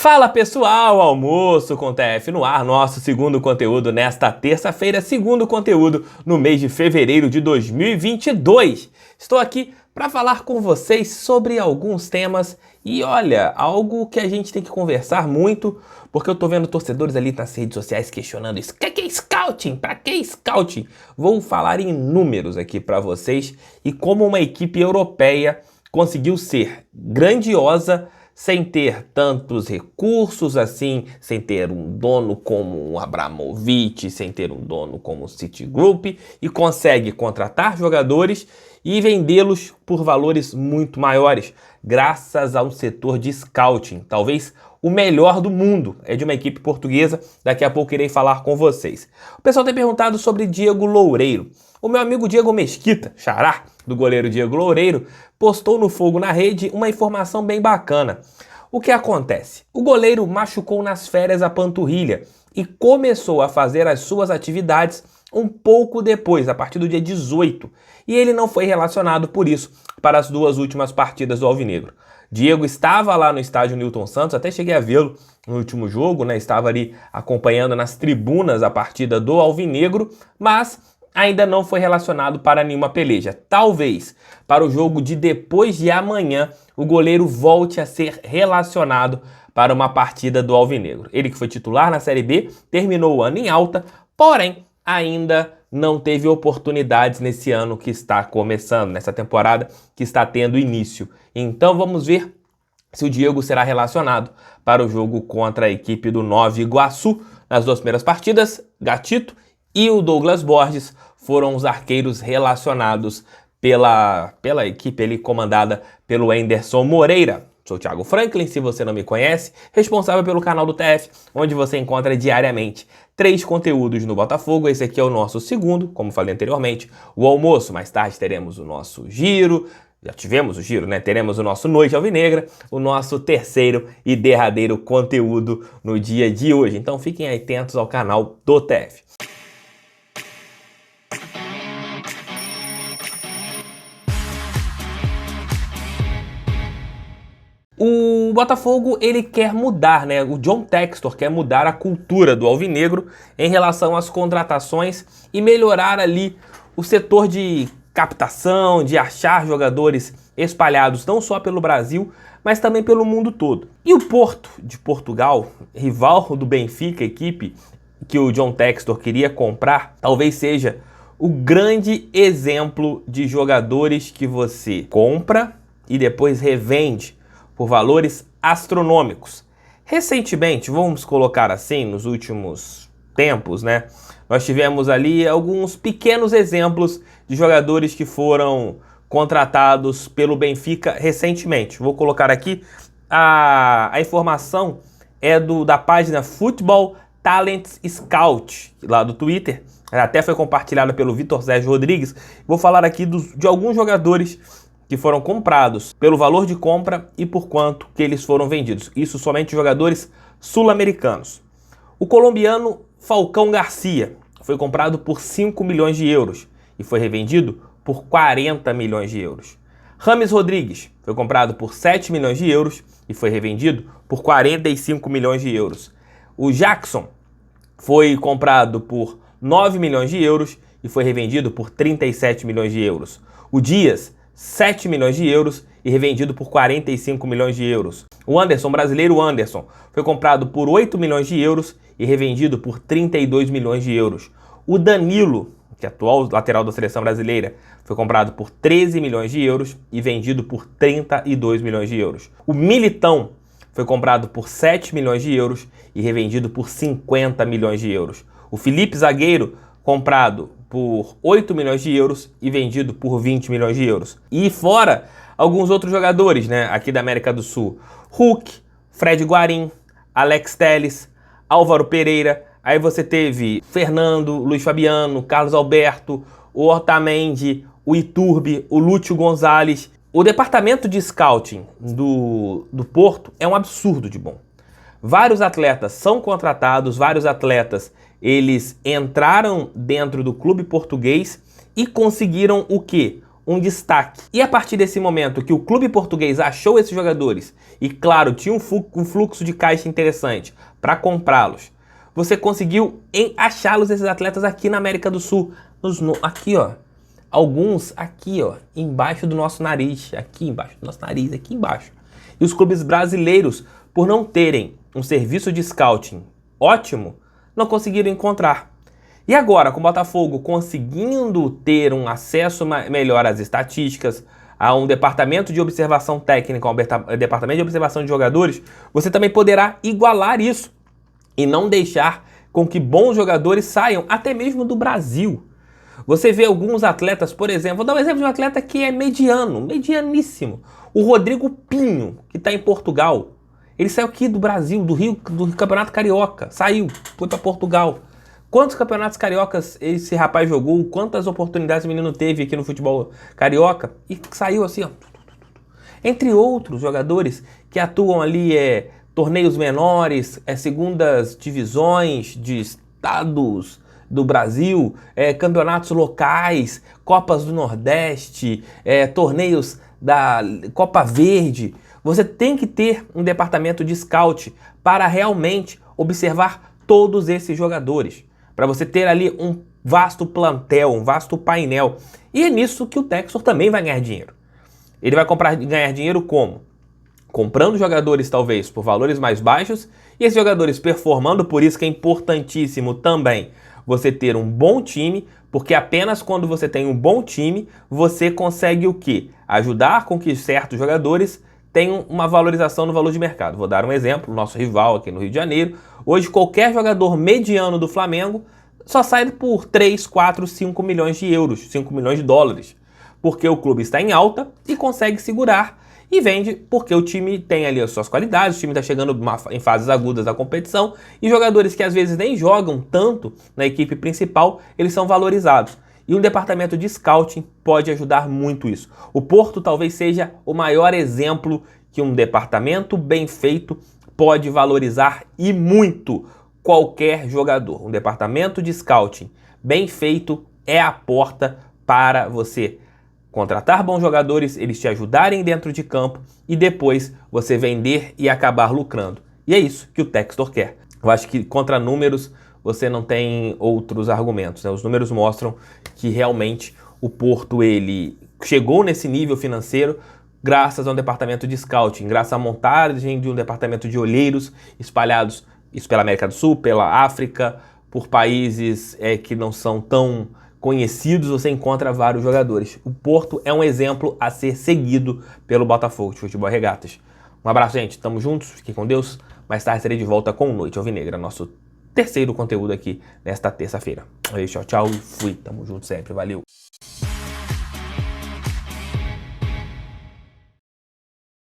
Fala pessoal, almoço com TF no ar, nosso segundo conteúdo nesta terça-feira, segundo conteúdo no mês de fevereiro de 2022. Estou aqui para falar com vocês sobre alguns temas e olha, algo que a gente tem que conversar muito, porque eu tô vendo torcedores ali nas redes sociais questionando isso. O que é scouting? Para que scouting? Vou falar em números aqui para vocês e como uma equipe europeia conseguiu ser grandiosa sem ter tantos recursos assim, sem ter um dono como um Abramovich, sem ter um dono como o Citigroup, e consegue contratar jogadores e vendê-los por valores muito maiores, graças a um setor de scouting, talvez o melhor do mundo, é de uma equipe portuguesa, daqui a pouco irei falar com vocês. O pessoal tem perguntado sobre Diego Loureiro. O meu amigo Diego Mesquita, xará do goleiro Diego Loureiro, postou no Fogo na Rede uma informação bem bacana. O que acontece? O goleiro machucou nas férias a panturrilha e começou a fazer as suas atividades um pouco depois, a partir do dia 18, e ele não foi relacionado por isso para as duas últimas partidas do Alvinegro. Diego estava lá no estádio Newton Santos, até cheguei a vê-lo no último jogo, né? Estava ali acompanhando nas tribunas a partida do Alvinegro, mas ainda não foi relacionado para nenhuma peleja. Talvez para o jogo de depois de amanhã o goleiro volte a ser relacionado para uma partida do Alvinegro. Ele que foi titular na Série B, terminou o ano em alta, porém ainda não teve oportunidades nesse ano que está começando, nessa temporada que está tendo início. Então vamos ver se o Diego será relacionado para o jogo contra a equipe do Nova Iguaçu. Nas duas primeiras partidas, Gatito e o Douglas Borges foram os arqueiros relacionados pela equipe ali comandada pelo Anderson Moreira. Sou o Thiago Franklin, se você não me conhece, responsável pelo canal do TF, onde você encontra diariamente 3 conteúdos no Botafogo. Esse aqui é o nosso segundo, como falei anteriormente, o almoço. Mais tarde teremos o nosso giro, já tivemos o giro, né? Teremos o nosso Noite Alvinegra, o nosso terceiro e derradeiro conteúdo no dia de hoje. Então fiquem atentos ao canal do TF. O Botafogo, ele quer mudar, né? O John Textor quer mudar a cultura do Alvinegro em relação às contratações e melhorar ali o setor de captação, de achar jogadores espalhados não só pelo Brasil, mas também pelo mundo todo. E o Porto de Portugal, rival do Benfica, equipe que o John Textor queria comprar, talvez seja o grande exemplo de jogadores que você compra e depois revende por valores astronômicos. Recentemente, vamos colocar assim, nos últimos tempos, né? Nós tivemos ali alguns pequenos exemplos de jogadores que foram contratados pelo Benfica recentemente. Vou colocar aqui, a informação é da página Football Talent Scout, lá do Twitter. Até foi compartilhada pelo Vitor Sérgio Rodrigues. Vou falar aqui de alguns jogadores que foram comprados, pelo valor de compra e por quanto que eles foram vendidos. Isso somente jogadores sul-americanos. O colombiano Falcão Garcia foi comprado por 5 milhões de euros e foi revendido por 40 milhões de euros. James Rodrigues foi comprado por 7 milhões de euros e foi revendido por 45 milhões de euros. O Jackson foi comprado por 9 milhões de euros e foi revendido por 37 milhões de euros. O Dias, 7 milhões de euros e revendido por 45 milhões de euros. O Anderson, brasileiro Anderson, foi comprado por 8 milhões de euros e revendido por 32 milhões de euros. O Danilo, que é atual lateral da seleção brasileira, foi comprado por 13 milhões de euros e vendido por 32 milhões de euros. O Militão foi comprado por 7 milhões de euros e revendido por 50 milhões de euros. O Felipe Zagueiro, comprado por 8 milhões de euros e vendido por 20 milhões de euros. E fora alguns outros jogadores, né, aqui da América do Sul. Hulk, Fred Guarim, Alex Telles, Álvaro Pereira. Aí você teve Fernando, Luiz Fabiano, Carlos Alberto, o Otamendi, o Iturbe, o Lúcio Gonzalez. O departamento de scouting do Porto é um absurdo de bom. Vários atletas são contratados, vários atletas eles entraram dentro do clube português e conseguiram o quê? um destaque. E a partir desse momento que o clube português achou esses jogadores e, claro, tinha um fluxo de caixa interessante para comprá-los, você conseguiu achá-los, esses atletas, aqui na América do Sul. Aqui, ó. Alguns aqui, ó, embaixo do nosso nariz. Aqui embaixo do nosso nariz, aqui embaixo. E os clubes brasileiros, por não terem um serviço de scouting ótimo, não conseguiram encontrar. E agora, com o Botafogo conseguindo ter um acesso melhor às estatísticas, a um departamento de observação técnica, a um departamento de observação de jogadores, você também poderá igualar isso e não deixar com que bons jogadores saiam até mesmo do Brasil. Você vê alguns atletas, por exemplo, vou dar um exemplo de um atleta que é medianíssimo. O Rodrigo Pinho, que está em Portugal. Ele saiu aqui do Brasil, do Rio, do Campeonato Carioca. Saiu, foi para Portugal. Quantos campeonatos cariocas esse rapaz jogou? Quantas oportunidades o menino teve aqui no futebol carioca? E saiu assim, ó. Entre outros jogadores que atuam ali, torneios menores, segundas divisões de estados do Brasil, campeonatos locais, Copas do Nordeste, torneios da Copa Verde. Você tem que ter um departamento de scout para realmente observar todos esses jogadores, para você ter ali um vasto plantel, um vasto painel. E é nisso que o Textor também vai ganhar dinheiro. Ele vai ganhar dinheiro como? Comprando jogadores talvez por valores mais baixos e esses jogadores performando, por isso que é importantíssimo também você ter um bom time, porque apenas quando você tem um bom time, você consegue o quê? Ajudar com que certos jogadores tenham uma valorização no valor de mercado. Vou dar um exemplo, o nosso rival aqui no Rio de Janeiro. Hoje qualquer jogador mediano do Flamengo só sai por 3, 4, 5 milhões de euros, 5 milhões de dólares, porque o clube está em alta e consegue segurar e vende porque o time tem ali as suas qualidades, o time está chegando em fases agudas da competição e jogadores que às vezes nem jogam tanto na equipe principal, eles são valorizados. E um departamento de scouting pode ajudar muito isso. O Porto talvez seja o maior exemplo que um departamento bem feito pode valorizar e muito qualquer jogador. Um departamento de scouting bem feito é a porta para você contratar bons jogadores, eles te ajudarem dentro de campo e depois você vender e acabar lucrando. E é isso que o Textor quer. Eu acho que contra números você não tem outros argumentos, né? Os números mostram que realmente o Porto ele chegou nesse nível financeiro graças a um departamento de scouting, graças à montagem de um departamento de olheiros espalhados isso pela América do Sul, pela África, por países que não são tão conhecidos, você encontra vários jogadores. O Porto é um exemplo a ser seguido pelo Botafogo de Futebol e Regatas. Um abraço, gente. Tamo juntos. Fiquem com Deus. Mais tarde estarei de volta com Noite Alvinegra, nosso terceiro conteúdo aqui nesta terça-feira. Tchau, tchau e fui. Tamo junto sempre. Valeu.